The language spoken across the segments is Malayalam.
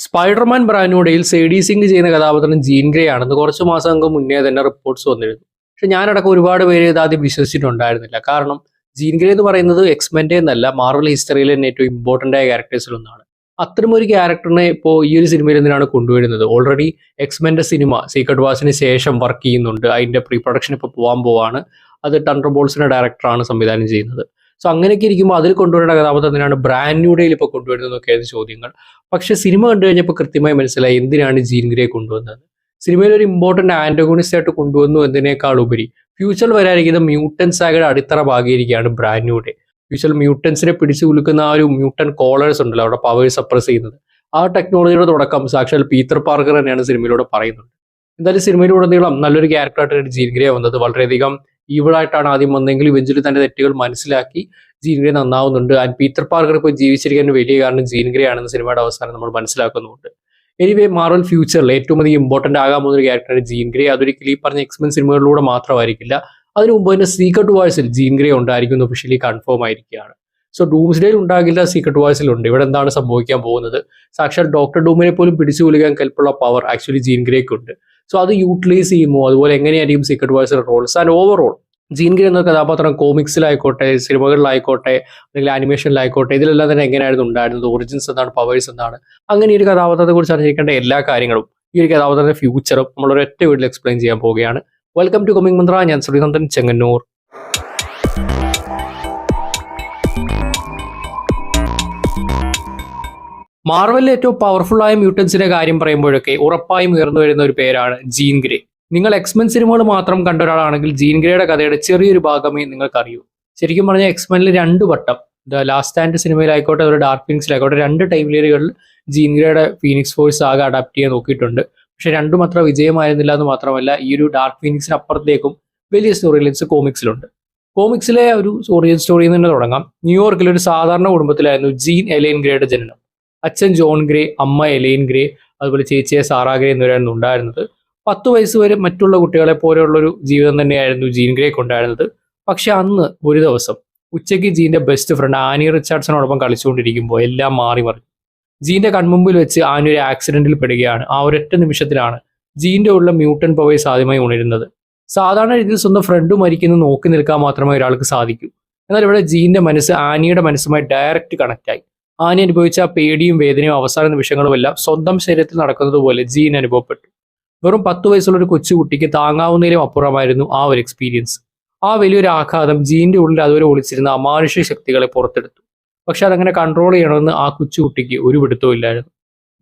സ്പൈഡർമാൻ ബ്രാൻഡുടെയിൽ സേഡി സിംഗ് ചെയ്യുന്ന കഥാപാത്രം ജീൻ ഗ്രേ ആണെന്ന് കുറച്ച് മാസങ്ങൾക്ക് മുന്നേ തന്നെ റിപ്പോർട്ട്സ് വന്നിരുന്നു. പക്ഷെ ഞാനടക്കം ഒരുപാട് പേര് ഇത് ആദ്യം വിശ്വസിച്ചിട്ടുണ്ടായിരുന്നില്ല. കാരണം ജീൻ ഗ്രേ എന്ന് പറയുന്നത് എക്സ്മെൻ്റെ എന്നല്ല, മാർവൽ ഹിസ്റ്ററിയിലെ തന്നെ ഏറ്റവും ഇമ്പോർട്ടൻ്റ് ആയ ക്യാരക്ടേഴ്സിൽ ഒന്നാണ്. അത്തരമൊരു ക്യാരക്ടറിനെ ഇപ്പോൾ ഈ ഒരു സിനിമയിൽ എന്തിനാണ് കൊണ്ടുവരുന്നത്? ഓൾറെഡി എക്സ്മെൻ്റെ സിനിമ സീക്രട്ട് വാർസിന് ശേഷം വർക്ക് ചെയ്യുന്നുണ്ട്. അതിൻ്റെ പ്രീ പ്രൊഡക്ഷൻ ഇപ്പോൾ പോകാൻ പോവാണ്. അത് തണ്ടർ ബോൾസിൻ്റെ ഡയറക്ടറാണ് സംവിധാനം ചെയ്യുന്നത്. സോ അങ്ങനെയൊക്കെ ഇരിക്കുമ്പോൾ അതിൽ കൊണ്ടുവരേണ്ട കഥാപാത്രം എന്തിനാണ് ബ്രാൻഡ് ന്യൂ ഡേയിൽ ഇപ്പോൾ കൊണ്ടുവരുന്നതൊക്കെയായിരുന്നു ചോദ്യങ്ങൾ. പക്ഷേ സിനിമ കണ്ടു കഴിഞ്ഞപ്പോൾ കൃത്യമായി മനസ്സിലായി എന്തിനാണ് ജീൻ ഗ്രേ കൊണ്ടുവന്നത്. സിനിമയിൽ ഒരു ഇമ്പോർട്ടൻ്റ് ആന്റഗോണിസ്റ്റ് ആയിട്ട് കൊണ്ടുവന്നു എന്നതിനേക്കാൾ ഉപരി ഫ്യൂച്ചറിൽ വരാനിരിക്കുന്ന മ്യൂട്ടൻ സാഗയുടെ അടിത്തറ ഭാഗിയിരിക്കുകയാണ് ബ്രാൻഡ് ന്യൂ ഡേ. ഫ്യൂച്ചറിൽ മ്യൂട്ടൻസിനെ പിടിച്ചു കുലുക്കുന്ന ആ ഒരു മ്യൂട്ടൻ കോളേഴ്സ് ഉണ്ടല്ലോ, അവിടെ പവേഴ്സ് സപ്രസ് ചെയ്യുന്നത്, ആ ടെക്നോളജിയുടെ തുടക്കം സാക്ഷാൽ പീറ്റർ പാർക്കർ തന്നെയാണ് സിനിമയിലൂടെ പറയുന്നത്. എന്തായാലും സിനിമയിലുടനീളം നല്ലൊരു ക്യാരക്ടറായിട്ടാണ് ജീൻ ഗ്രേ വന്നത്. വളരെയധികം ഈവിളായിട്ടാണ് ആദ്യം വന്നെങ്കിൽ ഇവഞ്ചലി തന്റെ തെറ്റുകൾ മനസ്സിലാക്കി ജീൻ ഗ്രേ നന്നാവുന്നുണ്ട്. ആൻഡ് പീറ്റർ പാർക്കർ ഇപ്പോൾ ജീവിച്ചിരിക്കാൻ വലിയ കാരണം ജീൻ ഗ്രേ ആണെന്ന് സിനിമയുടെ അവസാനം നമ്മൾ മനസ്സിലാക്കുന്നുണ്ട്. എനിവേ മാർവൽ ഫ്യൂച്ചറിൽ ഏറ്റവും അധികം ഇമ്പോർട്ടൻ്റ് ആകാൻ പോകുന്ന ഒരു ക്യാരക്ടറാണ് ജീൻ ഗ്രേ. അതൊരിക്കലും ഈ പറഞ്ഞ എക്സ്മെൻ സിനിമകളിലൂടെ മാത്രമായിരിക്കില്ല. അതിനു മുമ്പ് തന്നെ സീക്രട്ട് വാഴ്സിൽ ജീൻ ഗ്രേ ഉണ്ടായിരിക്കും എന്ന് ഒഫീഷ്യലി കൺഫേം ആയിരിക്കുകയാണ്. സോ ഡൂംസ്ഡേയിൽ ഉണ്ടാകില്ല, സീക്രട്ട് വാഴ്സിലുണ്ട്. ഇവിടെ എന്താണ് സംഭവിക്കാൻ പോകുന്നത്? സാക്ഷാൽ ഡോക്ടർ ഡൂമിനെ പോലും പിടിച്ചു കൊല്ലുവാൻ കൽപ്പുള്ള പവർ ആക്ച്വലി ജീൻ ഗ്രേക്ക് ഉണ്ട്. സോ അത് യൂട്ടിലൈസ് ചെയ്യുമോ, അതുപോലെ എങ്ങനെയായിരിക്കും സീക്രട്ട് വാഴ്സിലെ roles and overall Jean Grey എന്ന കഥാപാത്രം കോമിക്സിലായിക്കോട്ടെ, സിനിമകളിലായിക്കോട്ടെ, അല്ലെങ്കിൽ ആനിമേഷനിലായിക്കോട്ടെ, ഇതിലെല്ലാം തന്നെ എങ്ങനെയായിരുന്നു ഉണ്ടായിരുന്നത്, ഒറിജിൻസ് എന്താണ്, പവേഴ്സ് എന്താണ്, അങ്ങനെ ഈ ഒരു കഥാപാത്രത്തെ കുറിച്ച് അറിഞ്ഞിരിക്കേണ്ട എല്ലാ കാര്യങ്ങളും ഈ ഒരു കഥാപാത്രത്തിന്റെ ഫ്യൂച്ചറും നമ്മൾ ഒരൊറ്റ വീട്ടിൽ എക്സ്പ്ലെയിൻ ചെയ്യാൻ പോവുകയാണ്. വെൽക്കം ടു കമ്മിങ് മന്ത്ര. ഞാൻ ശ്രീനന്ദൻ ചെങ്ങന്നൂർ. മാർവലിലെ ഏറ്റവും പവർഫുൾ ആയ മ്യൂട്ടൻസിന്റെ കാര്യം പറയുമ്പോഴൊക്കെ ഉറപ്പായും ഉയർന്നു വരുന്ന ഒരു പേരാണ് ജീൻ ഗ്രേ. നിങ്ങൾ എക്സ്മെൻ സിനിമകൾ മാത്രം കണ്ട ഒരാളാണെങ്കിൽ ജീൻ ഗ്രേയുടെ കഥയുടെ ചെറിയൊരു ഭാഗമേ നിങ്ങൾക്കറിയൂ. ശരിക്കും പറഞ്ഞാൽ എക്സ്മെനിൽ 2 വട്ടം, ദ ലാസ്റ്റ് സ്റ്റാൻഡ് സിനിമയിലായിക്കോട്ടെ, ഒരു ഡാർക്ക് ഫീനിക്സിലായിക്കോട്ടെ, 2 ടൈം പീരിയഡുകളിൽ ജീൻ ഗ്രേയുടെ ഫീനിക്സ് ഫോഴ്സ് ആകെ അഡാപ്റ്റ് ചെയ്യാൻ നോക്കിയിട്ടുണ്ട്. പക്ഷെ രണ്ടും അത്ര വിജയമായിരുന്നില്ല എന്ന് മാത്രമല്ല, ഈ ഒരു ഡാർക്ക് ഫീനിക്സിന് അപ്പുറത്തേക്കും വലിയ സ്റ്റോറി ലൈൻസ് കോമിക്സിലുണ്ട്. കോമിക്സിലെ ഒരു ഒറിജിൻ സ്റ്റോറിയിൽ നിന്ന് തുടങ്ങാം. ന്യൂയോർക്കിലെ ഒരു സാധാരണ കുടുംബത്തിലായിരുന്നു ജീൻ എലൈൻ ഗ്രേയുടെ ജനനം. അച്ഛൻ ജോൺ ഗ്രേ, അമ്മ എലൈൻ ഗ്രേ, അതുപോലെ ചേച്ചിയെ സാറാ ഗ്രേ എന്നിവരായിരുന്നു ഉണ്ടായിരുന്നത്. 10 വയസ്സ് വരെ മറ്റുള്ള കുട്ടികളെ പോലെയുള്ളൊരു ജീവിതം തന്നെയായിരുന്നു ജീൻ ഗ്രേക്ക് ഉണ്ടായിരുന്നത്. പക്ഷെ അന്ന് ഒരു ദിവസം ഉച്ചയ്ക്ക് ജീൻ്റെ ബെസ്റ്റ് ഫ്രണ്ട് ആനി റിച്ചാർഡ്സണോടൊപ്പം കളിച്ചുകൊണ്ടിരിക്കുമ്പോൾ എല്ലാം മാറി മറിഞ്ഞു. ജീൻ്റെ കൺമുമ്പിൽ വെച്ച് ആനി ഒരു ആക്സിഡന്റിൽ പെടുകയാണ്. ആ ഒരൊറ്റ നിമിഷത്തിലാണ് ജീൻ്റെ ഉള്ള മ്യൂട്ടൻ പവേഴ്സ് ആദ്യമായി ഉണരുന്നത്. സാധാരണ രീതിയിൽ സ്വന്തം ഫ്രണ്ട് മരിക്കുന്നത് നോക്കി നിൽക്കാൻ മാത്രമേ ഒരാൾക്ക് സാധിക്കൂ. എന്നാൽ ഇവിടെ ജീൻ്റെ മനസ്സ് ആനിയുടെ മനസ്സുമായി ഡയറക്റ്റ് കണക്റ്റായി. ആനി അനുഭവിച്ച ആ പേടിയും വേദനയും അവസാന നിമിഷങ്ങളുമെല്ലാം സ്വന്തം ശരീരത്തിൽ നടക്കുന്നത് പോലെ ജീൻ അനുഭവപ്പെട്ടു. വെറും 10 വയസ്സുള്ള ഒരു കൊച്ചുകുട്ടിക്ക് താങ്ങാവുന്നതിലും അപ്പുറമായിരുന്നു ആ ഒരു എക്സ്പീരിയൻസ്. ആ വലിയൊരു ആഘാതം ജീൻ്റെ ഉള്ളിൽ അതുവരെ ഒളിച്ചിരുന്ന അമാനുഷിക ശക്തികളെ പുറത്തെടുത്തു. പക്ഷെ അതങ്ങനെ കൺട്രോൾ ചെയ്യണമെന്ന് ആ കൊച്ചുകുട്ടിക്ക് ഒരു പിടുത്തവും ഇല്ലായിരുന്നു.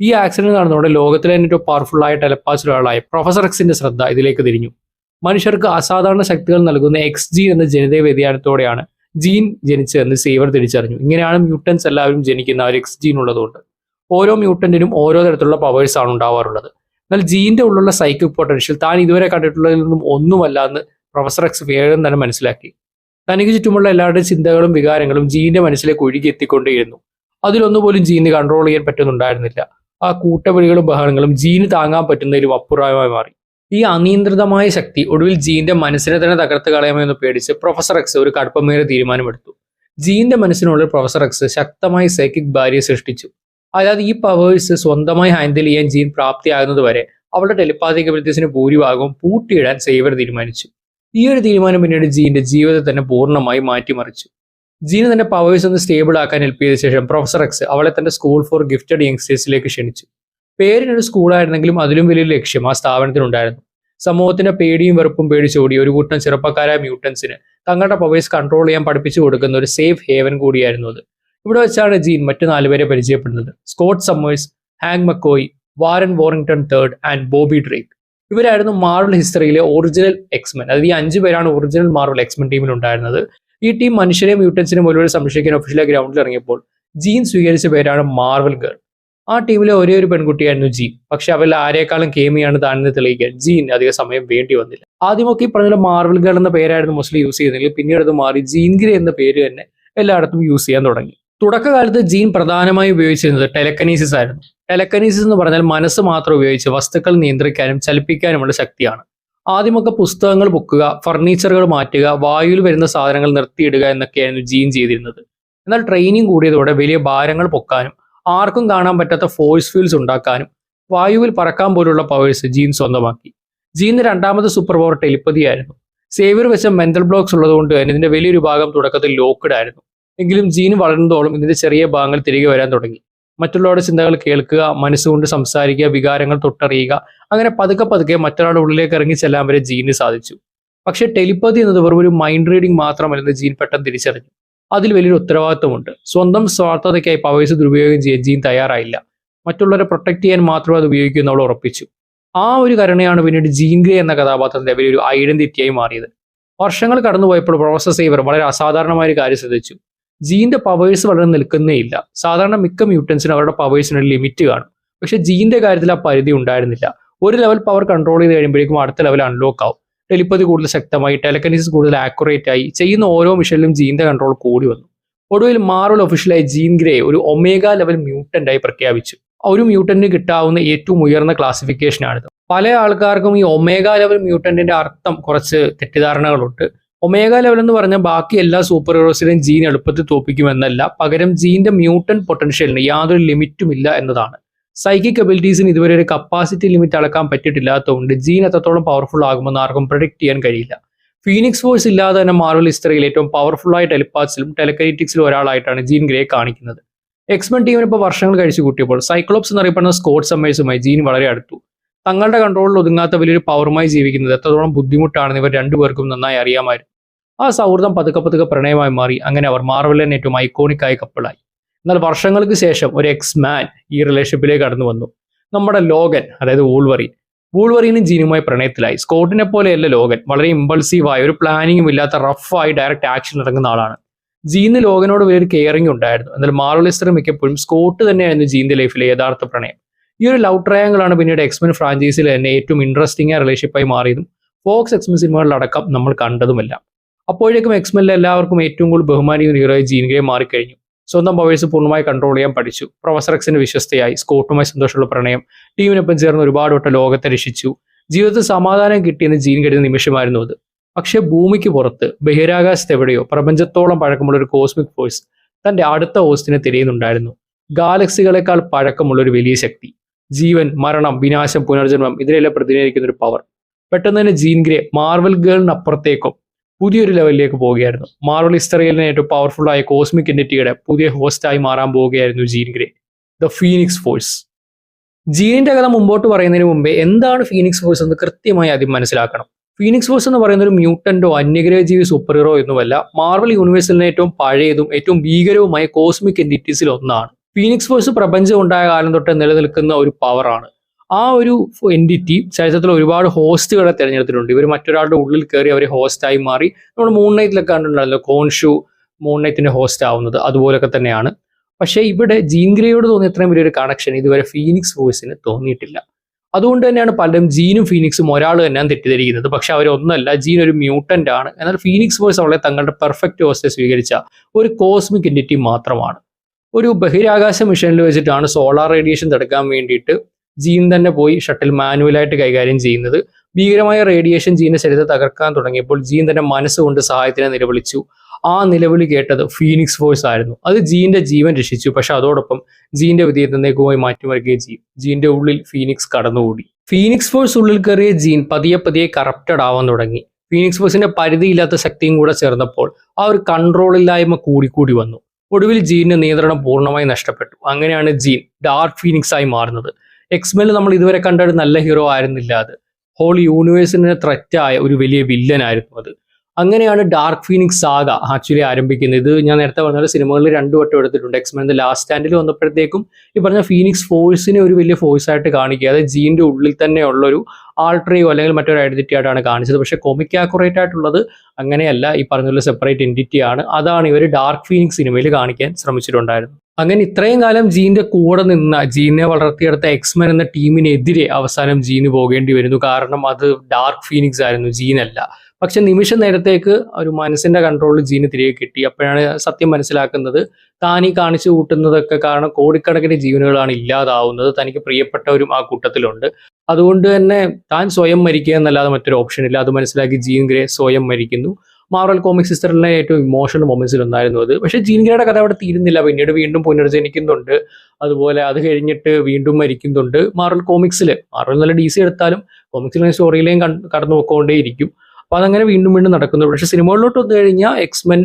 ഈ ആക്സിഡന്റ് നടന്നതോടെ ലോകത്തിലെ തന്നെ ഏറ്റവും പവർഫുൾ ആയ ടെലപ്പാസിൽ ഒരാളായ പ്രൊഫസർ എക്സിന്റെ ശ്രദ്ധ ഇതിലേക്ക് തിരിഞ്ഞു. മനുഷ്യർക്ക് അസാധാരണ ശക്തികൾ നൽകുന്ന എക്സ് ജീൻ എന്ന ജനിതക വ്യതിയാനത്തോടെയാണ് ജീൻ ജനിച്ചതെന്ന് സേവർ തിരിച്ചറിഞ്ഞു. ഇങ്ങനെയാണ് മ്യൂട്ടൻസ് എല്ലാവരും ജനിക്കുന്ന ഒരു എക്സ് ജീൻ ഉള്ളതുകൊണ്ട്. ഓരോ മ്യൂട്ടന്റിനും ഓരോ തരത്തിലുള്ള പവേഴ്സ് ആണ് ഉണ്ടാവാറുള്ളത്. എന്നാൽ ജീൻ്റെ ഉള്ളിലുള്ള സൈക്കിക് പൊട്ടൻഷ്യൽ താൻ ഇതുവരെ കണ്ടിട്ടുള്ളതിൽ നിന്നും ഒന്നുമല്ല എന്ന് പ്രൊഫസർ എക്സ് വേഗം തന്നെ മനസ്സിലാക്കി. തനിക്ക് ചുറ്റുമുള്ള എല്ലാവരുടെയും ചിന്തകളും വികാരങ്ങളും ജീൻ്റെ മനസ്സിലേക്ക് ഒഴുകി എത്തിക്കൊണ്ടേയിരുന്നു. അതിലൊന്നുപോലും ജീന് കൺട്രോൾ ചെയ്യാൻ പറ്റുന്നുണ്ടായിരുന്നില്ല. ആ കൂട്ടവിളികളും ബഹളങ്ങളും ജീന് താങ്ങാൻ പറ്റുന്നതിലും അപ്പുറമായി മാറി. ഈ അനിയന്ത്രിതമായ ശക്തി ഒടുവിൽ ജീൻ്റെ മനസ്സിനെ തന്നെ തകർത്ത് കളയാമെന്ന് പേടിച്ച് പ്രൊഫസർ എക്സ് ഒരു കടുപ്പമേറിയ തീരുമാനമെടുത്തു. ജീൻ്റെ മനസ്സിനുള്ളിൽ പ്രൊഫസർ എക്സ് ശക്തമായ സൈക്കിക് ബാരിയർ സൃഷ്ടിച്ചു. അതായത് ഈ പവേഴ്സ് സ്വന്തമായി ഹാൻഡിൽ ചെയ്യാൻ ജീൻ പ്രാപ്തിയാകുന്നത് വരെ അവളുടെ ടെലിപ്പാത്തിക് എബിലിറ്റീസിന് ഭൂരിഭാഗവും പൂട്ടിയിടാൻ സേവർ തീരുമാനിച്ചു. ഈ ഒരു തീരുമാനം പിന്നീട് ജീൻ്റെ ജീവിതത്തെ തന്നെ പൂർണ്ണമായി മാറ്റിമറിച്ചു. ജീന് തന്റെ പവേഴ്സ് ഒന്ന് സ്റ്റേബിൾ ആക്കാൻ ഹെൽപ്പ് ചെയ്ത ശേഷം പ്രൊഫസർ എക്സ് അവളെ തന്റെ സ്കൂൾ ഫോർ ഗിഫ്റ്റഡ് യങ്സ്റ്റേഴ്സിലേക്ക് ക്ഷണിച്ചു. പേരിനൊരു സ്കൂളായിരുന്നെങ്കിലും അതിലും വലിയൊരു ലക്ഷ്യം ആ സ്ഥാപനത്തിനുണ്ടായിരുന്നു. സമൂഹത്തിന്റെ പേടിയും വെറുപ്പും പേടിച്ചോടി ഒരു കൂട്ടം ചെറുപ്പക്കാരായ മ്യൂട്ടൻസിന് തങ്ങളുടെ പവേഴ്സ് കൺട്രോൾ ചെയ്യാൻ പഠിപ്പിച്ചു കൊടുക്കുന്ന ഒരു സേഫ് ഹേവൻ കൂടിയായിരുന്നു അത്. ഇവിടെ വെച്ചാണ് ജീൻ മറ്റു 4 പേരെ പരിചയപ്പെടുന്നത്. Scott Summers, Hank McCoy, Warren Worthington III and Bobby Drake. ഇവരായിരുന്നു മാർവൽ ഹിസ്റ്ററിയിലെ ഒറിജിനൽ എക്സ്മെൻ. അതായത് ഈ 5 പേരാണ് ഒറിജിനൽ മാർവൽ എക്സ്മെൻ ടീമിൽ ഉണ്ടായിരുന്നത്. ഈ ടീം മനുഷ്യരെ മ്യൂട്ടൻസിനെ മുഴുവൻ സംരക്ഷിക്കാൻ ഒഫീഷ്യലായി ഗ്രൗണ്ടിൽ ഇറങ്ങിയപ്പോൾ ജീൻ സ്വീകരിച്ച പേരാണ് മാർവൽ ഗേൾ. ആ ടീമിലെ ഒരേ ഒരു പെൺകുട്ടിയായിരുന്നു ജീൻ. പക്ഷെ അവരിൽ ആരെക്കാളും കേമിയാണ് താനെന്ന് തെളിയിക്കാൻ ജീൻ അധിക സമയം വേണ്ടി വന്നില്ല. ആദ്യമൊക്കെ ഈ പറഞ്ഞ മാർവൽ ഗേൾ എന്ന പേരായിരുന്നു മോസ്റ്റ്ലി യൂസ് ചെയ്യുന്നതെങ്കിൽ പിന്നീട് അത് മാറി ജീൻ ഗ്രേ എന്ന പേര് തന്നെ എല്ലായിടത്തും യൂസ് ചെയ്യാൻ തുടങ്ങി. തുടക്കകാലത്ത് ജീൻ പ്രധാനമായും ഉപയോഗിച്ചിരുന്നത് ടെലക്കനീസിസ് ആയിരുന്നു. ടെലക്കനീസിസ് എന്ന് പറഞ്ഞാൽ മനസ്സ് മാത്രം ഉപയോഗിച്ച് വസ്തുക്കൾ നിയന്ത്രിക്കാനും ചലിപ്പിക്കാനുമുള്ള ശക്തിയാണ്. ആദ്യമൊക്കെ പുസ്തകങ്ങൾ പൊക്കുക, ഫർണിച്ചറുകൾ മാറ്റുക, വായുവിൽ വരുന്ന സാധനങ്ങൾ നിർത്തിയിടുക എന്നൊക്കെയായിരുന്നു ജീൻ ചെയ്തിരുന്നത്. എന്നാൽ ട്രെയിനിങ് കൂടിയതോടെ വലിയ ഭാരങ്ങൾ പൊക്കാനും ആർക്കും കാണാൻ പറ്റാത്ത ഫോഴ്സ് ഫീൽഡ്സ് ഉണ്ടാക്കാനും വായുവിൽ പറക്കാൻ പോലുള്ള പവേഴ്സ് ജീൻ സ്വന്തമാക്കി. ജീനിന്റെ രണ്ടാമത്തെ സൂപ്പർ പവർ ടെലിപ്പതി ആയിരുന്നു. സേവിയർ വെച്ച മെന്റൽ ബ്ലോക്സ് ഉള്ളതുകൊണ്ട് തന്നെ ഇതിന്റെ വലിയൊരു ഭാഗം തുടക്കത്തിൽ ലോക്ക്ഡ് ആയിരുന്നു. എങ്കിലും ജീൻ വളർന്നതോളം ഇതിന്റെ ചെറിയ ഭാഗങ്ങൾ തിരികെ വരാൻ തുടങ്ങി. മറ്റുള്ളവരുടെ ചിന്തകൾ കേൾക്കുക, മനസ്സുകൊണ്ട് സംസാരിക്കുക, വികാരങ്ങൾ തൊട്ടറിയുക, അങ്ങനെ പതുക്കെ പതുക്കെ മറ്റൊരാളുടെ ഉള്ളിലേക്ക് ഇറങ്ങി ചെല്ലാൻ വരെ ജീനിന് സാധിച്ചു. പക്ഷേ ടെലിപ്പതി എന്നത് വെറും ഒരു മൈൻഡ് റീഡിംഗ് മാത്രമല്ലെന്ന് ജീൻ പെട്ടെന്ന് തിരിച്ചറിഞ്ഞു. അതിൽ വലിയൊരു ഉത്തരവാദിത്വമുണ്ട്. സ്വന്തം സ്വാർത്ഥതയ്ക്കായി പവേഴ്സ് ദുരുപയോഗം ചെയ്യാൻ ജീൻ തയ്യാറായില്ല. മറ്റുള്ളവരെ പ്രൊട്ടക്ട് ചെയ്യാൻ മാത്രമേ അത് ഉപയോഗിക്കുമെന്ന് അവൾ ഉറപ്പിച്ചു. ആ ഒരു കരുണയാണ് പിന്നീട് ജീൻ ഗ്രേ എന്ന കഥാപാത്രത്തിന്റെ വലിയൊരു ഐഡന്റിറ്റിയായി മാറിയത്. വർഷങ്ങൾ കടന്നുപോയപ്പോൾ പ്രൊഫസർ സേവർ വളരെ അസാധാരണമായ ഒരു കാര്യം ശ്രദ്ധിച്ചു. ജീന്റെ പവേഴ്സ് വളരെ നിൽക്കുന്നേയില്ല. സാധാരണ മിക്ക മ്യൂട്ടൻസിനും അവരുടെ പവേഴ്സിന് ലിമിറ്റ് കാണും. പക്ഷെ ജീന്റെ കാര്യത്തിൽ ആ പരിധി ഉണ്ടായിരുന്നില്ല. ഒരു ലെവൽ പവർ കൺട്രോൾ ചെയ്ത് കഴിയുമ്പോഴേക്കും അടുത്ത ലെവൽ അൺലോക്ക് ആവും. ടെലിപ്പതി കൂടുതൽ ശക്തമായി, ടെലക്കനിസിസ് കൂടുതൽ ആക്യുറേറ്റ് ആയി, ചെയ്യുന്ന ഓരോ മിഷനിലും ജീന്റെ കൺട്രോൾ കൂടി വന്നു. ഒടുവിൽ മാർവൽ ഒഫീഷ്യലായി ജീൻ ഗ്രേ ഒരു ഒമേഗ ലെവൽ മ്യൂട്ടന്റ് ആയി പ്രഖ്യാപിച്ചു. ഒരു മ്യൂട്ടന്റിന് കിട്ടാവുന്ന ഏറ്റവും ഉയർന്ന ക്ലാസിഫിക്കേഷൻ ആണിത്. പല ആൾക്കാർക്കും ഈ ഒമേഗ ലെവൽ മ്യൂട്ടന്റിന്റെ അർത്ഥം കുറച്ച് തെറ്റിദ്ധാരണകളുണ്ട്. ഒമേഗ ലെവൽ എന്ന് പറഞ്ഞാൽ ബാക്കി എല്ലാ സൂപ്പർ ഹീറോസിനെയും ജീൻ എളുപ്പത്തിൽ തോപ്പിക്കുമെന്നല്ല, പകരം ജീന്റെ മ്യൂട്ടന്റ് പൊട്ടൻഷ്യലിന് യാതൊരു ലിമിറ്റും ഇല്ല എന്നതാണ്. സൈക്കിക് എബിലിറ്റീസിന് ഇതുവരെ ഒരു കപ്പാസിറ്റി ലിമിറ്റ് അളക്കാൻ പറ്റിയിട്ടില്ലാത്തതുകൊണ്ട് ജീൻ എത്രത്തോളം പവർഫുൾ ആകുമെന്ന് ആർക്കും പ്രഡിക്ട് ചെയ്യാൻ കഴിയില്ല. ഫീനിക്സ് ഫോഴ്സ് ഇല്ലാതെ തന്നെ മാർവൽ ഹിസ്റ്ററിയിൽ ഏറ്റവും പവർഫുൾ ആയ ടെലിപ്പാത്സിലും ടെലക്കൈനറ്റിക്സിലും ഒരാളായിട്ടാണ് ജീൻ ഗ്രേ കാണിക്കുന്നത്. എക്സ്മെൻ ടീമിന് ഇപ്പോൾ വർഷങ്ങൾ കഴിച്ചു കൂട്ടിയപ്പോൾ സൈക്ലോപ്സ് എന്നറിയപ്പെടുന്ന സ്കോട്ട് സമ്മേഴ്സുമായി ജീൻ വളരെ അടുത്തു. തങ്ങളുടെ കൺട്രോളിൽ ഒതുങ്ങാത്ത വലിയൊരു പവറുമായി ജീവിക്കുന്നത് എത്രത്തോളം ബുദ്ധിമുട്ടാണെന്ന് ഇവർ രണ്ടുപേർക്കും നന്നായി അറിയാമായിരുന്നു. ആ സൗഹൃദം പതുക്കെ പതുക്കെ പ്രണയമായി മാറി. അങ്ങനെ അവർ മാർവലിന് ഏറ്റവും ഐക്കോണിക് ആയ കപ്പിളായി. എന്നാൽ വർഷങ്ങൾക്ക് ശേഷം ഒരു എക്സ്മാൻ ഈ റിലേഷൻഷിപ്പിലേക്ക് കടന്നു വന്നു. നമ്മുടെ ലോഗൻ, അതായത് വൂൾവറീനും ജീനുമായി പ്രണയത്തിലായി. സ്കോട്ടിനെ പോലെയല്ല ലോഗൻ. വളരെ ഇമ്പൾസീവായ, ഒരു പ്ലാനിങ്ങും ഇല്ലാത്ത റഫായി ഡയറക്റ്റ് ആക്ഷൻ ഇറങ്ങുന്ന ആളാണ്. ജീനിന് ലോഗനോട് വലിയൊരു കെയറിംഗ് ഉണ്ടായിരുന്നു. എന്നാൽ മാർവൽ ഹിസ്റ്ററി മിക്കപ്പോഴും സ്കോട്ട് തന്നെയായിരുന്നു ജീന്റെ ലൈഫിലെ യഥാർത്ഥ പ്രണയം. ഈ ഒരു ലവ് ട്രയാങ്കിൾ ആണ് പിന്നീട് എക്സ്മെൻ ഫ്രാഞ്ചൈസിൽ തന്നെ ഏറ്റവും ഇൻട്രസ്റ്റിംഗ് ആയ റിലേഷൻഷിപ്പായി മാറിയതും ഫോക്സ് എക്സ്മെൻ സിനിമകളിലടക്കം നമ്മൾ കണ്ടതുമല്ല. അപ്പോഴേക്കും എക്സ്മെനിലെ എല്ലാവർക്കും ഏറ്റവും കൂടുതൽ ബഹുമാനിക്കുന്ന ഹീറോയായി ജീൻ ഗ്രേ മാറിക്കഴിഞ്ഞു. സ്വന്തം പവേഴ്സ് പൂർണ്ണമായി കൺട്രോൾ ചെയ്യാൻ പഠിച്ചു. പ്രൊഫസർ എക്സിന്റെ വിശ്വസ്തയായി, സ്കോട്ടുമായി സന്തോഷമുള്ള പ്രണയം, ടീമിനൊപ്പം ചേർന്ന് ഒരുപാട് വട്ടം ലോകത്തെ രക്ഷിച്ചു. ജീവിതത്തിൽ സമാധാനം കിട്ടിയെന്ന് ജീൻ കരുതുന്ന നിമിഷമായിരുന്നു അത്. പക്ഷെ ഭൂമിക്ക് പുറത്ത് ബഹിരാകാശത്ത് എവിടെയോ പ്രപഞ്ചത്തോളം പഴക്കമുള്ള ഒരു കോസ്മിക് ഫോഴ്സ് തന്റെ അടുത്ത ഹോസ്റ്റിനെ തിരയുന്നുണ്ടായിരുന്നു. ഗാലക്സികളെക്കാൾ പഴക്കമുള്ള ഒരു വലിയ ശക്തി. ജീവൻ, മരണം, വിനാശം, പുനർജന്മം ഇതിനെല്ലാം പ്രതിനിധീകരിക്കുന്ന ഒരു പവർ. പെട്ടെന്ന് തന്നെ ജീൻ ഗ്രേ മാർവൽ ഗേളിനപ്പുറത്തേക്കും പുതിയൊരു ലെവലിലേക്ക് പോവുകയായിരുന്നു. മാർവൽ ഹിസ്റ്ററിയിലെ ഏറ്റവും പവർഫുൾ ആയ കോസ്മിക് എന്റിറ്റിയുടെ പുതിയ ഹോസ്റ്റായി മാറാൻ പോവുകയായിരുന്നു Jean Grey, the Phoenix force. ജീനിന്റെ കഥ മുമ്പോട്ട് പറയുന്നതിന് മുമ്പേ എന്താണ് ഫീനിക്സ് ഫോഴ്സ് എന്ന് കൃത്യമായി ആദ്യം മനസ്സിലാക്കണം. ഫീനിക്സ് ഫോഴ്സ് എന്ന് പറയുന്ന ഒരു മ്യൂട്ടന്റോ അന്യഗ്രഹജീവി സൂപ്പർ ഹീറോ എന്നുമല്ല, മാർവൽ യൂണിവേഴ്സിലെ ഏറ്റവും പഴയതും ഏറ്റവും ഭീകരവുമായ കോസ്മിക് എന്റിറ്റീസിൽ ഒന്നാണ്. ഫീനിക്സ് ഫോഴ്സ് പ്രപഞ്ചം ഉണ്ടായ കാലം തൊട്ട് നിലനിൽക്കുന്ന ഒരു പവറാണ്. ആ ഒരു എന്റിറ്റി ചരിത്രത്തിൽ ഒരുപാട് ഹോസ്റ്റുകളെ തിരഞ്ഞെടുത്തിട്ടുണ്ട്. ഇവർ മറ്റൊരാളുടെ ഉള്ളിൽ കയറി അവരെ ഹോസ്റ്റായി മാറി. നമ്മൾ മൂൺ നൈറ്റിലൊക്കെ കണ്ടിട്ടുണ്ടല്ലോ കോൺഷു മൂൺ നൈറ്റിന്റെ ഹോസ്റ്റ് ആവുന്നത്, അതുപോലൊക്കെ തന്നെയാണ്. പക്ഷേ ഇവിടെ ജീൻ ഗ്രേയോട് തോന്നിയ ഇത്രയും വലിയൊരു കണക്ഷൻ ഇതുവരെ ഫീനിക്സ് ഫോഴ്സിന് തോന്നിയിട്ടില്ല. അതുകൊണ്ട് തന്നെയാണ് പലരും ജീനും ഫീനിക്സും ഒരാൾ തന്നെയാണ് തെറ്റിദ്ധരിക്കുന്നത്. പക്ഷെ അവരൊന്നല്ല, ജീൻ ഒരു മ്യൂട്ടന്റ് ആണ്. എന്നാൽ ഫീനിക്സ് ഫോഴ്സ് അവളെ തങ്ങളുടെ പെർഫെക്റ്റ് ഹോസ്റ്റെ സ്വീകരിച്ച ഒരു കോസ്മിക് എന്റിറ്റി മാത്രമാണ്. ഒരു ബഹിരാകാശ മിഷനിൽ വെച്ചിട്ടാണ് സോളാർ റേഡിയേഷൻ തടുക്കാൻ വേണ്ടിയിട്ട് ജീൻ തന്നെ പോയി ഷട്ടിൽ മാനുവലായിട്ട് കൈകാര്യം ചെയ്യുന്നത്. ഭീകരമായ റേഡിയേഷൻ ജീന്റെ ശരീരത്തെ തകർക്കാൻ തുടങ്ങിയപ്പോൾ ജീൻ തന്നെ മനസ്സുകൊണ്ട് സഹായത്തിനെ നിലവിളിച്ചു. ആ നിലവിളി കേട്ടത് ഫീനിക്സ് ഫോഴ്സ് ആയിരുന്നു. അത് ജീന്റെ ജീവൻ രക്ഷിച്ചു. പക്ഷെ അതോടൊപ്പം ജീന്റെ വിധിയെ എന്നേക്കുമായി മാറ്റിമറിക്കുകയും ചെയ്യും. ജീന്റെ ഉള്ളിൽ ഫീനിക്സ് കടന്നുകൂടി. ഫീനിക്സ് ഫോഴ്സ് ഉള്ളിൽ കയറിയ ജീൻ പതിയെ പതിയെ കറപ്റ്റഡ് ആവാൻ തുടങ്ങി. ഫീനിക്സ് ഫോഴ്സിന്റെ പരിധിയില്ലാത്ത ശക്തിയും കൂടെ ചേർന്നപ്പോൾ ആ ഒരു കൺട്രോളില്ലായ്മ കൂടിക്കൂടി വന്നു. ഒടുവിൽ ജീനിന്റെ നിയന്ത്രണം പൂർണ്ണമായി നഷ്ടപ്പെട്ടു. അങ്ങനെയാണ് ജീൻ ഡാർക്ക് ഫീനിക്സ് ആയി മാറുന്നത്. എക്സ്മെനിൽ നമ്മൾ ഇതുവരെ കണ്ട ഒരു നല്ല ഹീറോ ആയിരുന്നില്ല അത്. ഹോൾ യൂണിവേഴ്സിന് ത്രെറ്റായ ഒരു വലിയ വില്ലൻ ആയിരുന്നു അത്. അങ്ങനെയാണ് ഡാർക്ക് ഫീനിക്സ് സാഗ ആക്ച്വലി ആരംഭിക്കുന്നത്. ഇത് ഞാൻ നേരത്തെ പറഞ്ഞ സിനിമകളിൽ 2 വട്ടം എടുത്തിട്ടുണ്ട്. എക്സ്മെൻ ലാസ്റ്റ് സ്റ്റാൻഡിൽ വന്നപ്പോഴത്തേക്കും ഈ പറഞ്ഞ ഫീനിക്സ് ഫോഴ്സിനെ ഒരു വലിയ ഫോഴ്സ് ആയിട്ട് കാണിക്കുക, അതായത് ജീന്റെ ഉള്ളിൽ തന്നെയുള്ള ഒരു ആൾട്ടറിയോ അല്ലെങ്കിൽ മറ്റൊരു ഐഡന്റിറ്റി ആയിട്ടാണ് കാണിച്ചത്. പക്ഷെ കൊമിക് ആക്യുറേറ്റ് ആയിട്ടുള്ളത് അങ്ങനെയല്ല, ഈ പറഞ്ഞ സെപ്പറേറ്റ് എൻറ്റിറ്റി ആണ്. അതാണ് ഇവർ ഡാർക്ക് ഫീനിക്സ് സിനിമയിൽ കാണിക്കാൻ ശ്രമിച്ചിട്ടുണ്ടായിരുന്നു. അങ്ങനെ ഇത്രയും കാലം ജീന്റെ കൂടെ നിന്ന, ജീനെ വളർത്തിയെടുത്ത എക്സ്മെൻ എന്ന ടീമിനെതിരെ അവസാനം ജീന് പോകേണ്ടി വരുന്നു. കാരണം അത് ഡാർക്ക് ഫീനിക്സ് ആയിരുന്നു, ജീനല്ല. പക്ഷെ നിമിഷ നേരത്തേക്ക് ഒരു മനസ്സിന്റെ കൺട്രോളിൽ ജീന് തിരികെ കിട്ടി. അപ്പോഴാണ് സത്യം മനസ്സിലാക്കുന്നത്, താൻ ഈ കാണിച്ചു കൂട്ടുന്നതൊക്കെ കാരണം കോടിക്കണക്കിന് ജീവനുകളാണ് ഇല്ലാതാവുന്നത്. തനിക്ക് പ്രിയപ്പെട്ടവരും ആ കൂട്ടത്തിലുണ്ട്. അതുകൊണ്ട് തന്നെ താൻ സ്വയം മരിക്കുക എന്നല്ലാതെ മറ്റൊരു ഓപ്ഷൻ ഇല്ല. അത് മനസ്സിലാക്കി ജീൻ ഗ്രേ സ്വയം മരിക്കുന്നു. മാർവൽ കോമിക്സ് ഹിസ്റ്ററിലെ ഏറ്റവും ഇമോഷണൽ മൊമെന്റ്സിൽ ഒന്നായിരുന്നു അത്. പക്ഷേ ജീൻ ഗ്രേയുടെ കഥ അവിടെ തീരുന്നില്ല, പിന്നീട് വീണ്ടും പുനർജനിക്കുന്നുണ്ട്, അതുപോലെ അത് കഴിഞ്ഞിട്ട് വീണ്ടും മരിക്കുന്നുണ്ട്. മാർവൽ കോമിക്സിൽ, മാർവൽ നല്ല DC എടുത്താലും കോമിക്സിലെ സ്റ്റോറിയിലേയും കടന്നു പോയിക്കൊണ്ടേയിരിക്കും. അപ്പോൾ അതങ്ങനെ വീണ്ടും വീണ്ടും നടക്കുന്നു. പക്ഷേ സിനിമകളിലോട്ട് വന്നു കഴിഞ്ഞാൽ എക്സ്മെൻ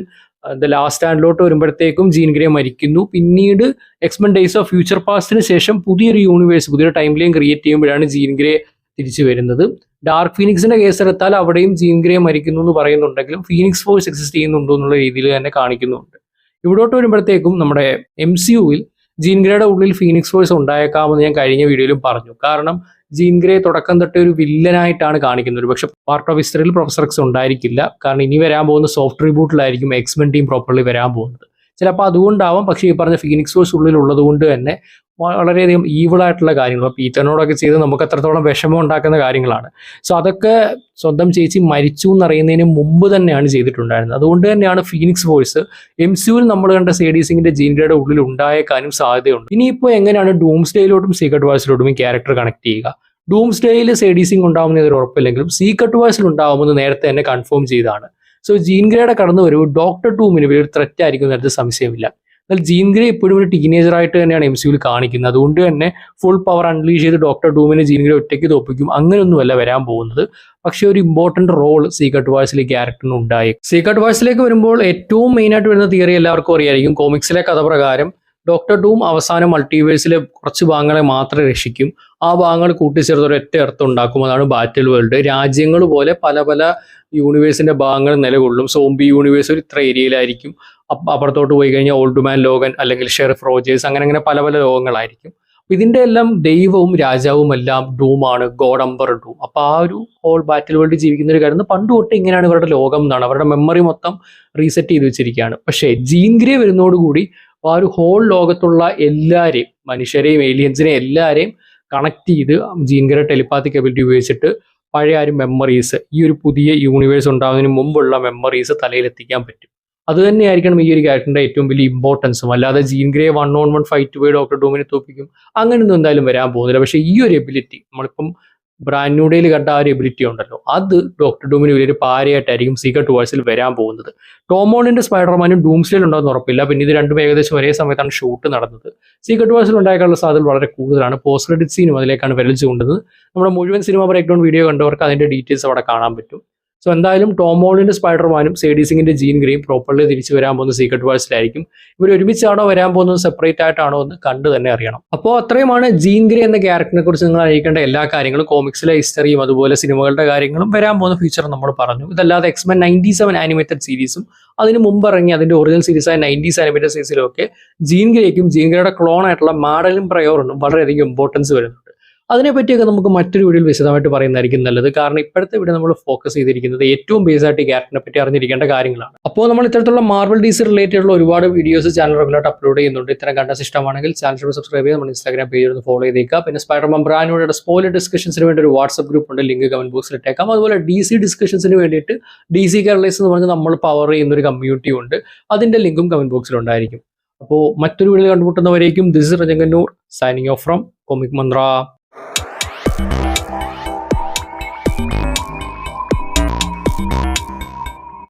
ദ ലാസ്റ്റ് സ്റ്റാൻഡിലോട്ട് വരുമ്പോഴത്തേക്കും ജീൻ ഗ്രേ മരിക്കുന്നു. പിന്നീട് എക്സ്മെൻ ഡേയ്സ് ഓഫ് ഫ്യൂച്ചർ പാസ്റ്റിന് ശേഷം പുതിയൊരു യൂണിവേഴ്സ്, പുതിയൊരു ടൈം ലൈൻ ക്രിയേറ്റ് ചെയ്യുമ്പോഴാണ് ജീൻ ഗ്രേ തിരിച്ചു വരുന്നത്. ഡാർക്ക് ഫീനിക്സിന്റെ കേസെടുത്താൽ അവിടെയും ജീൻ ഗ്രേ മരിക്കുന്നു എന്ന് പറയുന്നുണ്ടെങ്കിലും ഫീനിക്സ് ഫോഴ്സ് എക്സിസ്റ്റ് ചെയ്യുന്നുണ്ടോ എന്നുള്ള രീതിയിൽ തന്നെ കാണിക്കുന്നുണ്ട്. ഇവിടോട്ട് വരുമ്പോഴത്തേക്കും നമ്മുടെ MCUവിൽ ജീൻ ഗ്രേയുടെ ഉള്ളിൽ ഫീനിക്സ് ഫോഴ്സ് ഉണ്ടായേക്കാമെന്ന് ഞാൻ കഴിഞ്ഞ വീഡിയോയിലും പറഞ്ഞു. കാരണം ജീൻ ഗ്രേ തുടക്കം തൊട്ട് ഒരു വില്ലനായിട്ടാണ് കാണിക്കുന്നത്. പക്ഷെ പാർട്ട് ഓഫ് ഹിസ്റ്ററിയിൽ പ്രൊഫസർ എക്സ് ഉണ്ടായിരിക്കില്ല. കാരണം ഇനി വരാൻ പോകുന്ന സോഫ്റ്റ് റീബൂട്ടിലായിരിക്കും എക്സ്മെൻ ടീം പ്രോപ്പർലി വരാൻ പോകുന്നത്. ചിലപ്പോൾ അതുകൊണ്ടാവാം. പക്ഷേ ഈ പറഞ്ഞ ഫീനിക്സ് ഫോഴ്സ് ഉള്ളിൽ ഉള്ളത് കൊണ്ട് തന്നെ വളരെയധികം ഈവിളായിട്ടുള്ള കാര്യങ്ങൾ പീറ്ററിനോടൊക്കെ ചെയ്ത് നമുക്ക് എത്രത്തോളം വിഷമം ഉണ്ടാക്കുന്ന കാര്യങ്ങളാണ്. സോ അതൊക്കെ സ്വന്തം ചേച്ചി മരിച്ചു എന്നറിയുന്നതിന് മുമ്പ് തന്നെയാണ് ചെയ്തിട്ടുണ്ടായിരുന്നത്. അതുകൊണ്ട് തന്നെയാണ് ഫീനിക്സ് ഫോഴ്സ് MCUവിൽ നമ്മൾ കണ്ട സേഡി സിംഗിന്റെ ജീൻ ഗ്രേയുടെ ഉള്ളിൽ ഉണ്ടായേക്കാനും സാധ്യതയുണ്ട്. ഇനിയിപ്പോൾ എങ്ങനെയാണ് ഡൂംസ്ഡേയിലോട്ടും സീക്രട്ട് വാഴ്സിലോട്ടും ഈ ക്യാരക്ടർ കണക്ട് ചെയ്യുക? ഡൂംസ്ഡേയിൽ സേഡി സിംഗ് ഉണ്ടാവുന്നതിന് ഉറപ്പില്ലെങ്കിലും സീക്രട്ട് വാഴ്സിൽ ഉണ്ടാവുമെന്ന് നേരത്തെ തന്നെ കൺഫേം ചെയ്താണ്. സോ ജീൻ ഗ്രേയുടെ കടന്നു വരവ് ഡോക്ടർ ഡൂമിന് വലിയൊരു ത്രെറ്റ് ആയിരിക്കും എന്നതിൽ സംശയമില്ല. എന്നാൽ ജീൻ ഗ്രേ ഇപ്പോഴും ഒരു ടീനേജറായിട്ട് തന്നെയാണ് MCUവിൽ കാണിക്കുന്നത്. അതുകൊണ്ട് തന്നെ ഫുൾ പവർ അൺലീഷ് ചെയ്ത് ഡോക്ടർ ഡൂമിനെ ജീൻ ഗ്രേ ഒറ്റയ്ക്ക് തോപ്പിക്കും അങ്ങനെയൊന്നുമല്ല വരാൻ പോകുന്നത്. പക്ഷേ ഒരു ഇമ്പോർട്ടന്റ് റോൾ സീക്രട്ട് വാഴ്സിലെ ക്യാരക്ടറിന് ഉണ്ടായി. സീക്രട്ട് വാഴ്സിലേക്ക് വരുമ്പോൾ ഏറ്റവും മെയിനായിട്ട് വരുന്ന തിയറി എല്ലാവർക്കും അറിയായിരിക്കും. കോമിക്സിലെ കഥ പ്രകാരം ഡോക്ടർ ഡൂം അവസാനം മൾട്ടിവേഴ്സിലെ കുറച്ച് ഭാഗങ്ങളെ മാത്രമേ രക്ഷിക്കും. ആ ഭാഗങ്ങൾ കൂട്ടിച്ചേർത്ത് ഒരു ഒറ്റ അർത്ഥം ഉണ്ടാക്കും. അതാണ് ബാറ്റിൽ വേൾഡ്. രാജ്യങ്ങൾ പോലെ പല പല യൂണിവേഴ്സിന്റെ ഭാഗങ്ങൾ നിലകൊള്ളും. സോംബി യൂണിവേഴ്സ് ഒരു ഇത്ര ഏരിയയിലായിരിക്കും. അപ്പുറത്തോട്ട് പോയി കഴിഞ്ഞാൽ ഓൾഡ് മാൻ ലോഗൻ അല്ലെങ്കിൽ ഷെറിഫ് റോജേഴ്സ്, അങ്ങനെ പല പല ലോകങ്ങളായിരിക്കും. ഇതിന്റെ എല്ലാം ദൈവവും രാജാവും എല്ലാം ഡൂമാണ്, ഗോഡ് എംപറർ ഡൂം. അപ്പൊ ആ ഒരു ഹോൾ ബാറ്റിൽ വേൾഡ് ജീവിക്കുന്ന ഒരു കാര്യം പണ്ട് തൊട്ട് ഇങ്ങനെയാണ് ഇവരുടെ ലോകം എന്നാണ്. അവരുടെ മെമ്മറി മൊത്തം റീസെറ്റ് ചെയ്ത് വെച്ചിരിക്കുകയാണ്. പക്ഷേ ജീൻ ഗ്രേ വരുന്നതോടുകൂടി ആ ഒരു ഹോൾ ലോകത്തുള്ള എല്ലാവരെയും, മനുഷ്യരെയും ഏലിയൻസിനെയും എല്ലാവരെയും കണക്ട് ചെയ്ത് ജീൻ ഗ്രേ ടെലിപ്പാത്തിക് എബിലിറ്റി ഉപയോഗിച്ചിട്ട് പഴയ ഒരു മെമ്മറീസ്, ഈ ഒരു പുതിയ യൂണിവേഴ്സ് ഉണ്ടാകുന്നതിന് മുമ്പുള്ള മെമ്മറീസ് തലയിലെത്തിക്കാൻ പറ്റും. അത് തന്നെയായിരിക്കണം ഈ ഒരു ക്യാരക്ടറിന്റെ ഏറ്റവും വലിയ ഇമ്പോർട്ടൻസും. അല്ലാതെ ജീൻ ഗ്രേ 1-on-1 ഫൈറ്റ് പോയി ഡോക്ടർ ഡൂമിനെ തോപ്പിക്കും അങ്ങനെയൊന്നും എന്തായാലും വരാൻ പോകുന്നില്ല. പക്ഷേ ഈ ഒരു എബിലിറ്റി നമ്മളിപ്പം ബ്രാൻഡ് ന്യൂ ഡേയിൽ കണ്ട ആ ഒരു എബിലിറ്റി ഉണ്ടല്ലോ, അത് ഡോക്ടർ ഡൂമിന് വലിയൊരു പാരയായിട്ടായിരിക്കും സീക്രട്ട് വാഴ്സിൽ വരാൻ പോകുന്നത്. ടോം ഹോളണ്ടിന്റെ സ്പൈഡർമാനും ഡൂംസ്ഡേയിൽ ഉണ്ടാകുന്ന ഉറപ്പില്ല. പിന്നെ ഇത് രണ്ടും ഏകദേശം ഒരേ സമയത്താണ് ഷൂട്ട് നടന്നത്. സീക്രട്ട് വാഴ്സിൽ ഉണ്ടാക്കാനുള്ള സാധ്യത വളരെ കൂടുതലാണ്. പോസ്റ്റ് ക്രെഡിറ്റ് സീനും അതിലേക്കാണ് വിരലിച്ചു കൊണ്ടത്. നമ്മുടെ മുഴുവൻ സിനിമ ബ്രേക്ക് ഡൗൺ വീഡിയോ കണ്ടവർക്ക് അതിന്റെ ഡീറ്റെയിൽസ് അവിടെ കാണാൻ പറ്റും. സോ എന്തായാലും ടോം ഹോളണ്ടിന്റെ സ്പൈഡർമാനും സേഡി സിംഗിന്റെ ജീൻ ഗ്രേയും പ്രോപ്പർലി തിരിച്ചു വരാൻ പോകുന്ന സീക്രട്ട് വാഴ്സിലായിരിക്കും. ഇവർ ഒരുമിച്ചാണോ വരാൻ പോകുന്നത് സെപ്പറേറ്റ് ആയിട്ടാണോ എന്ന് കണ്ടു തന്നെ അറിയണം. അപ്പോൾ അത്രയുമാണ് ജീൻ ഗ്രേ എന്ന ക്യാരക്ടറിനെ കുറിച്ച് നിങ്ങൾ അറിയിക്കേണ്ട എല്ലാ കാര്യങ്ങളും. കോമിക്സിലെ ഹിസ്റ്ററിയും അതുപോലെ സിനിമകളുടെ കാര്യങ്ങളും വരാൻ പോകുന്ന ഫ്യൂച്ചർ നമ്മൾ പറഞ്ഞു. ഇതല്ലാതെ എക്സ്മെൻ 97 ആനിമേറ്റഡ് സീരീസും അതിന് മുമ്പ് ഇറങ്ങി അതിന്റെ ഒറിജിനൽ സീരീസായ 90s ആനിമേറ്റഡ് സീരീസിലും ഒക്കെ ജീൻ ഗ്രേക്കും ജീൻ ഗ്രേയുടെ ക്ലോൺ ആയിട്ടുള്ള മാഡലും പ്രയോറിനും വളരെയധികം ഇമ്പോർട്ടൻസ് വരുന്നുണ്ട്. അതിനെപ്പറ്റിയൊക്കെ നമുക്ക് മറ്റൊരു വീഡിയോയിൽ വിശദമായിട്ട് പറയുന്നതായിരിക്കും നല്ലത്. കാരണം ഇപ്പോഴത്തെ വീഡിയോ നമ്മൾ ഫോക്കസ് ചെയ്തിരിക്കുന്നത് ഏറ്റവും ബേസ് ആയിട്ട് ഈ ക്യാരക്ടറിനെ പറ്റി അറിഞ്ഞിരിക്കേണ്ട കാര്യങ്ങളാണ്. അപ്പോൾ നമ്മൾ ഇത്തരത്തിലുള്ള മാർവൽ DC റിലേറ്റഡ് ഉള്ള ഒരുപാട് വീഡിയോസ് ചാനൽ റെഗുലറായിട്ട് അപ്ലോഡ് ചെയ്യുന്നുണ്ട്. ഇത്തരം കണ്ടന്റ് ഇഷ്ടമാണെങ്കിൽ ചാനൽ സബ്സ്ക്രൈബ് ചെയ്ത് നമ്മുടെ ഇൻസ്റ്റാഗ്രാം പേജ് ഒന്ന് ഫോളോ ചെയ്തേക്കാം. പിന്നെ സ്പൈഡർമാൻ ബ്രാൻഡിനോട് സ്പോയിലർ ഡിസ്കഷൻസിന് വേണ്ടി ഒരു വാട്സ്ആപ്പ് ഗ്രൂപ്പ് ഉണ്ട്, ലിങ്ക് കമന്റ് ബോക്സിൽ ഇട്ടേക്കാം. അതുപോലെ DC ഡിസ്കഷൻസിന് വേണ്ടിയിട്ട് DC കേരളീസ് എന്ന് പറഞ്ഞ് നമ്മൾ പവർ ചെയ്യുന്ന ഒരു കമ്മ്യൂണിറ്റി ഉണ്ട്, അതിന്റെ ലിങ്കും കമന്റ് ബോക്സിൽ ഉണ്ടായിരിക്കും. അപ്പോൾ മറ്റൊരു വീഡിയോ കണ്ടുമുട്ടുന്നവരേക്കും ദിസ് ഇസ് രജങ്കന്നൂർ signing off from comic Mantra.